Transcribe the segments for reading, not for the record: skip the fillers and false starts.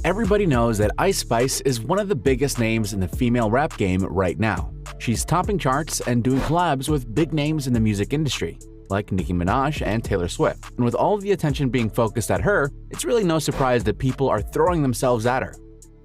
Everybody knows that Ice Spice is one of the biggest names in the female rap game right now. She's topping charts and doing collabs with big names in the music industry, like Nicki Minaj and Taylor Swift. And with all of the attention being focused at her, it's really no surprise that people are throwing themselves at her.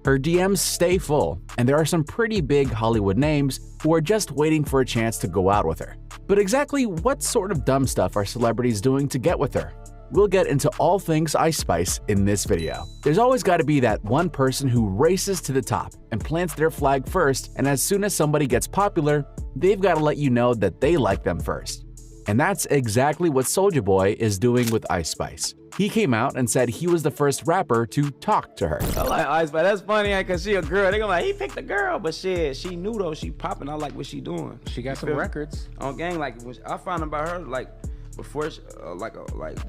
Her DMs stay full, and there are some pretty big Hollywood names who are just waiting for a chance to go out with her. But exactly what sort of dumb stuff are celebrities doing to get with her? We'll get into all things Ice Spice in this video. There's always got to be that one person who races to the top and plants their flag first, and as soon as somebody gets popular, they've got to let you know that they like them first. And that's exactly what Soulja Boy is doing with Ice Spice. He came out and said he was the first rapper to talk to her. I like Ice Spice. That's funny, cause she a girl. They gonna like, he picked a girle, but shit, she knew though. She popping. I like what she doing. She got some records on gang. Like when I found about her, like before,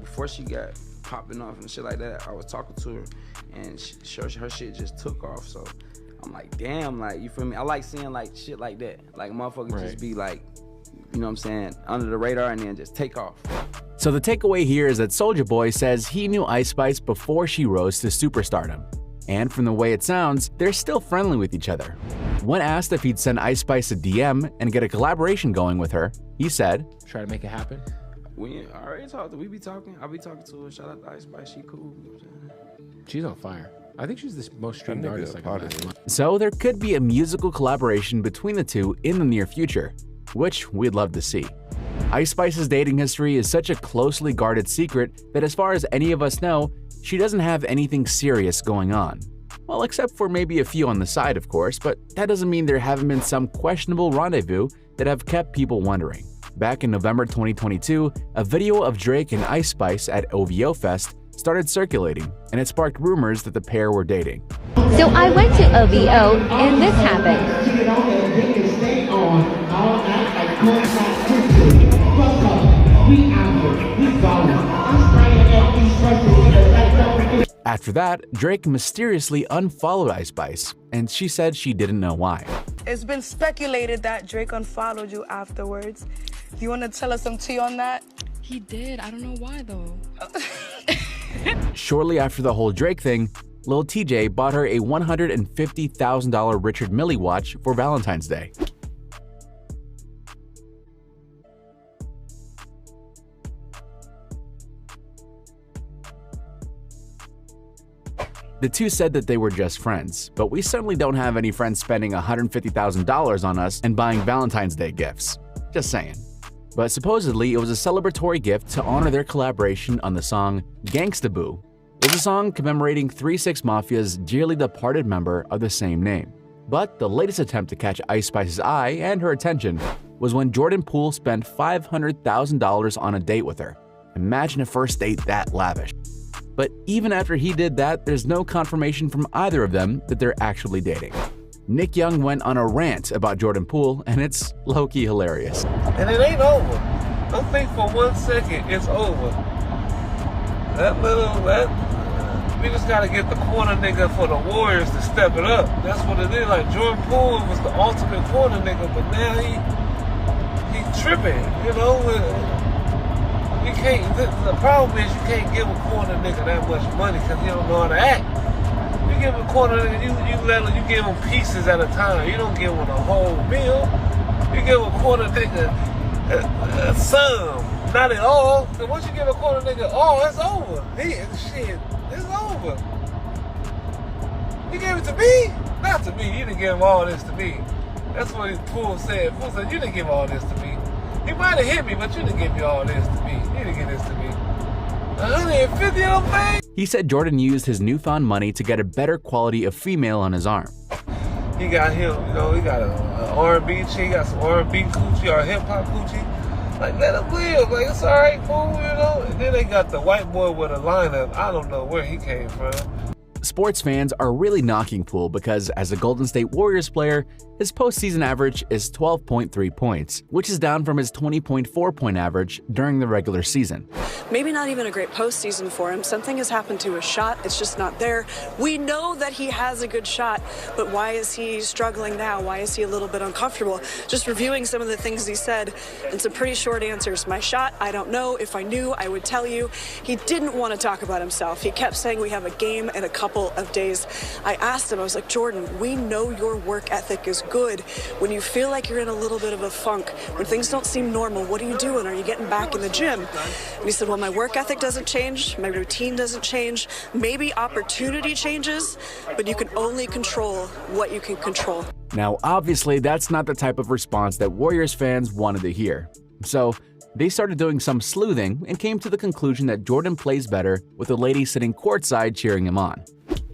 before she got popping off and shit like that. I was talking to her, and her shit just took off. So I'm like, damn, like you feel me? I like seeing like shit like that. Like motherfuckers just be like, you know what I'm saying, under the radar and then just take off. So the takeaway here is that Soulja Boy says he knew Ice Spice before she rose to superstardom. And from the way it sounds, they're still friendly with each other. When asked if he'd send Ice Spice a DM and get a collaboration going with her, he said, "Try to make it happen." We already talked. We be talking. I'll be talking to her. Shout out to Ice Spice. She cool. You know what I'm saying? She's on fire. I think she's the most streamed artist. So there could be a musical collaboration between the two in the near future, which we'd love to see. Ice Spice's dating history is such a closely guarded secret that as far as any of us know, she doesn't have anything serious going on. Well, except for maybe a few on the side, of course, but that doesn't mean there haven't been some questionable rendezvous that have kept people wondering. Back in November 2022, a video of Drake and Ice Spice at OVO Fest started circulating, and it sparked rumors that the pair were dating. So I went to OVO, and this happened. After that, Drake mysteriously unfollowed Ice Spice, and she said she didn't know why. It's been speculated that Drake unfollowed you afterwards. Do you want to tell us some tea on that? He did. I don't know why, though. Shortly after the whole Drake thing, Lil Tjay bought her a $150,000 Richard Mille watch for Valentine's Day. The two said that they were just friends, but we certainly don't have any friends spending $150,000 on us and buying Valentine's Day gifts. Just saying. But supposedly, it was a celebratory gift to honor their collaboration on the song Gangsta Boo. It's a song commemorating 3 6 Mafia's dearly departed member of the same name. But the latest attempt to catch Ice Spice's eye and her attention was when Jordan Poole spent $500,000 on a date with her. Imagine a first date that lavish. But even after he did that, there's no confirmation from either of them that they're actually dating. Nick Young went on a rant about Jordan Poole, and it's low-key hilarious. And it ain't over. Don't think for 1 second it's over. We just gotta get the corner nigga for the Warriors to step it up. That's what it is. Like Jordan Poole was the ultimate corner nigga, but now he tripping, you know. You can't. The problem is you can't give a corner nigga that much money because he don't know how to act. You give a corner nigga, you give him pieces at a time. You don't give him a whole meal. You give a corner nigga some, not at all. Because once you give a corner nigga all, it's over. It's over. You gave it to me? Not to me. You didn't give all this to me. That's what Poole said. Poole said, you didn't give all this to me. He might have hit me, but you didn't give me all this to me. You didn't give this to me. 150 of them things? He said Jordan used his newfound money to get a better quality of female on his arm. He got him, you know, he got an R&B chick, he got some R&B coochie or hip-hop coochie. Like, let him live. Like, it's all right, fool, you know? And then they got the white boy with a lineup. I don't know where he came from. Sports fans are really knocking Poole because as a Golden State Warriors player, his postseason average is 12.3 points, which is down from his 20.4 point average during the regular season. Maybe not even a great postseason for him. Something has happened to his shot. It's just not there. We know that he has a good shot, but why is he struggling now? Why is he a little bit uncomfortable? Just reviewing some of the things he said and some pretty short answers. My shot, I don't know. If I knew, I would tell you. He didn't want to talk about himself. He kept saying we have a game in a couple couple of days. I asked him, I was like, Jordan, we know your work ethic is good. When you feel like you're in a little bit of a funk, when things don't seem normal, what are you doing? Are you getting back in the gym? And he said, well, my work ethic doesn't change, my routine doesn't change, maybe opportunity changes, but you can only control what you can control. Now, obviously, that's not the type of response that Warriors fans wanted to hear. So, they started doing some sleuthing and came to the conclusion that Jordan plays better with a lady sitting courtside cheering him on.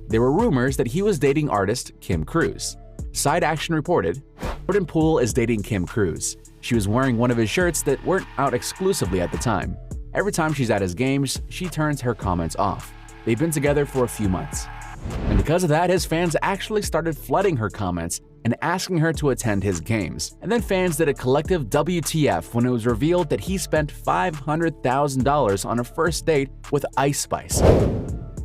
There were rumors that he was dating artist Kim Cruz. Side Action reported, Jordan Poole is dating Kim Cruz. She was wearing one of his shirts that weren't out exclusively at the time. Every time she's at his games, she turns her comments off. They've been together for a few months. And because of that, his fans actually started flooding her comments and asking her to attend his games. And then fans did a collective WTF when it was revealed that he spent $500,000 on a first date with icespice.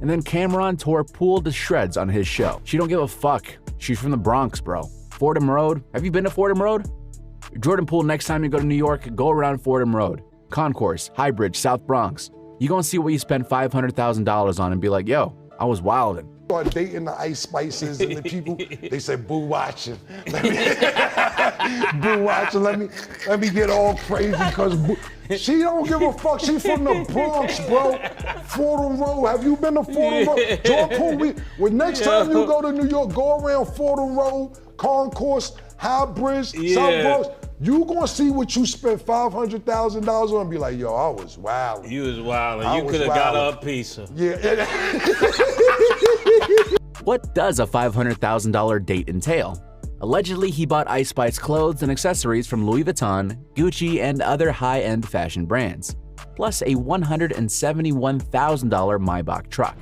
And then Cameron tore Poole to shreds on his show. She don't give a fuck. She's from the Bronx, bro. Fordham Road. Have you been to Fordham Road? Jordan Poole, next time you go to New York, go around Fordham Road. Concourse, Highbridge, South Bronx. You gonna see what you spent $500,000 on and be like, yo, I was wildin'. Start dating the ice spices and the people, they say, boo watching. Boo watching, let me get all crazy because she don't give a fuck. She's from the Bronx, bro. Fordham Road. Have you been to Fordham Road? Jordan Poole, when next time you go to New York, go around Fordham Road, Concourse, Highbridge, South Bronx. You gonna see what you spent $500,000 on and be like, yo, I was wild. You was wild. You could have got her a pizza. Yeah. What does a $500,000 date entail? Allegedly, he bought icespice clothes and accessories from Louis Vuitton, Gucci, and other high-end fashion brands, plus a $171,000 Maybach truck.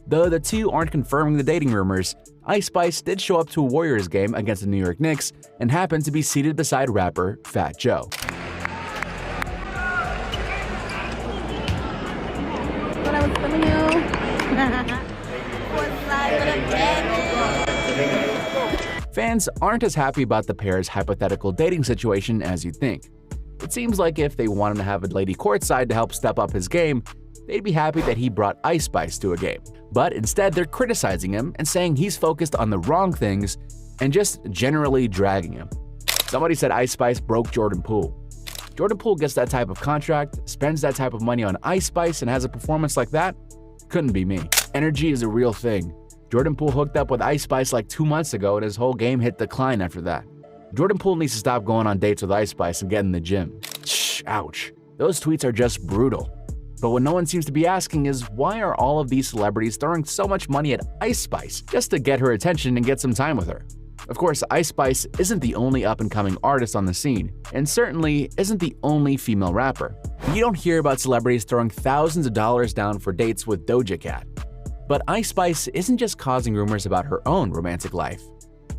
Though the two aren't confirming the dating rumors, icespice did show up to a Warriors game against the New York Knicks and happened to be seated beside rapper Fat Joe. What I was telling you. Fans aren't as happy about the pair's hypothetical dating situation as you'd think. It seems like if they wanted to have a lady courtside to help step up his game, they'd be happy that he brought icespice to a game. But instead, they're criticizing him and saying he's focused on the wrong things and just generally dragging him. Somebody said icespice broke Jordan Poole. Jordan Poole gets that type of contract, spends that type of money on icespice, and has a performance like that? Couldn't be me. Energy is a real thing. Jordan Poole hooked up with icespice like 2 months ago and his whole game hit decline after that. Jordan Poole needs to stop going on dates with icespice and get in the gym. Shh, ouch. Those tweets are just brutal. But what no one seems to be asking is why are all of these celebrities throwing so much money at icespice just to get her attention and get some time with her? Of course, icespice isn't the only up-and-coming artist on the scene, and certainly isn't the only female rapper. You don't hear about celebrities throwing thousands of dollars down for dates with Doja Cat. But icespice isn't just causing rumors about her own romantic life.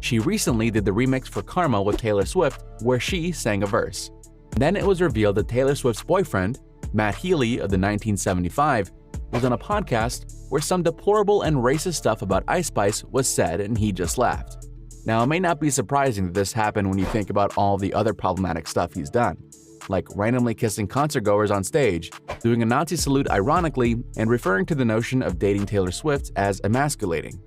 She recently did the remix for Karma with Taylor Swift, where she sang a verse. Then it was revealed that Taylor Swift's boyfriend, Matt Healy of the 1975, was on a podcast where some deplorable and racist stuff about icespice was said and he just laughed. Now, it may not be surprising that this happened when you think about all the other problematic stuff he's done, like randomly kissing concertgoers on stage, doing a Nazi salute ironically, and referring to the notion of dating Taylor Swift as emasculating.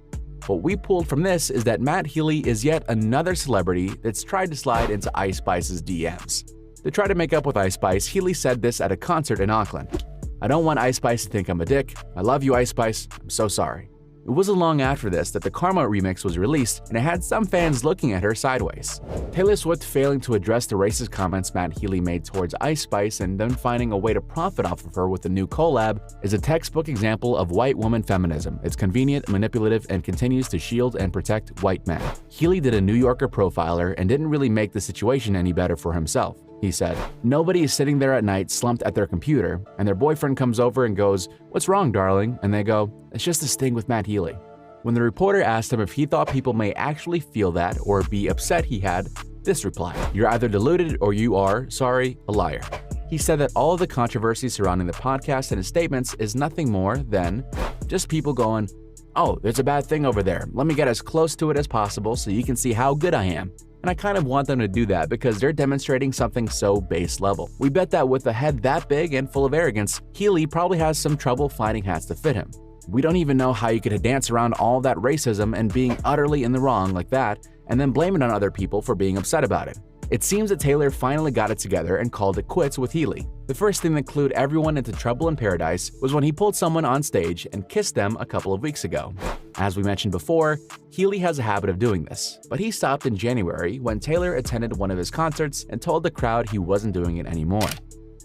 What we pulled from this is that Matt Healy is yet another celebrity that's tried to slide into icespice's DMs. To try to make up with icespice, Healy said this at a concert in Auckland. "I don't want icespice to think I'm a dick. I love you, icespice. I'm so sorry." It wasn't long after this that the Karma remix was released, and it had some fans looking at her sideways. Taylor Swift failing to address the racist comments Matt Healy made towards icespice and then finding a way to profit off of her with a new collab is a textbook example of white woman feminism. It's convenient, manipulative, and continues to shield and protect white men. Healy did a New Yorker profiler and didn't really make the situation any better for himself. He said, "Nobody is sitting there at night slumped at their computer, and their boyfriend comes over and goes, 'What's wrong, darling?' And they go, 'It's just a sting with Matt Healy.'" When the reporter asked him if he thought people may actually feel that or be upset, he had this reply: "You're either deluded or you are, sorry, a liar." He said that all of the controversy surrounding the podcast and his statements is nothing more than just people going, "Oh, there's a bad thing over there. Let me get as close to it as possible so you can see how good I am." And I kind of want them to do that because they're demonstrating something so base level. We bet that with a head that big and full of arrogance, Healy probably has some trouble finding hats to fit him. We don't even know how you could dance around all that racism and being utterly in the wrong like that, and then blame it on other people for being upset about it. It seems that Taylor finally got it together and called it quits with Healy. The first thing that clued everyone into trouble in paradise was when he pulled someone on stage and kissed them a couple of weeks ago. As we mentioned before, Healy has a habit of doing this, but he stopped in January when Taylor attended one of his concerts and told the crowd he wasn't doing it anymore.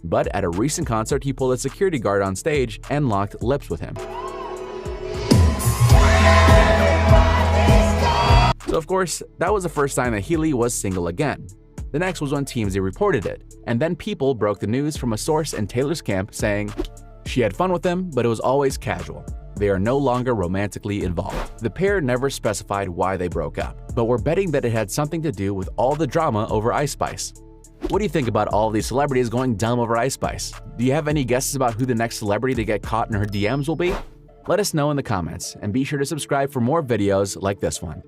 But at a recent concert, he pulled a security guard on stage and locked lips with him. So of course, that was the first sign that Healy was single again. The next was when TMZ reported it, and then People broke the news from a source in Taylor's camp saying, "She had fun with him, but it was always casual. They are no longer romantically involved." The pair never specified why they broke up, but we're betting that it had something to do with all the drama over icespice. What do you think about all these celebrities going dumb over icespice? Do you have any guesses about who the next celebrity to get caught in her DMs will be? Let us know in the comments, and be sure to subscribe for more videos like this one.